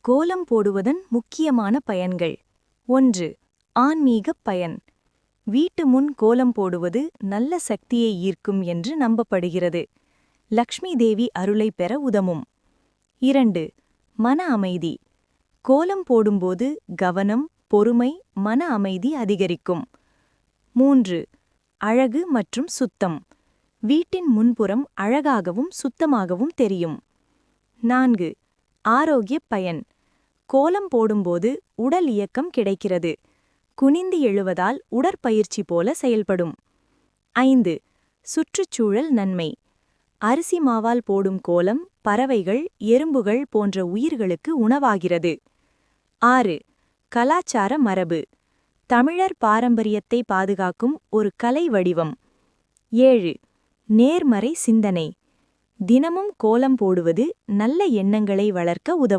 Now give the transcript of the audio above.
கோலம் போடுவதன் முக்கியமான பயன்கள். 1. ஆன்மீகப் பயன். வீட்டு முன் கோலம் போடுவது நல்ல சக்தியை ஈர்க்கும் என்று நம்பப்படுகிறது. லக்ஷ்மி தேவி அருளை பெற உதவும். 2. மன அமைதி. கோலம் போடும்போது கவனம், பொறுமை, மன அமைதி அதிகரிக்கும். 3. அழகு மற்றும் சுத்தம். வீட்டின் முன்புறம் அழகாகவும் சுத்தமாகவும் தெரியும். 4. ஆரோக்கிய பயன். கோலம் போடும்போது உடல் இயக்கம் கிடைக்கிறது. குனிந்து எழுவதால் உடற்பயிற்சி போல செயல்படும். 5. சுற்றுச்சூழல் நன்மை. அரிசி மாவால் போடும் கோலம் பறவைகள், எறும்புகள் போன்ற உயிர்களுக்கு உணவாகிறது. 6. கலாச்சார மரபு. தமிழர் பாரம்பரியத்தை பாதுகாக்கும் ஒரு கலை வடிவம். 7. நேர்மறை சிந்தனை. தினமும் கோலம் போடுவது நல்ல எண்ணங்களை வளர்க்க உதவும்.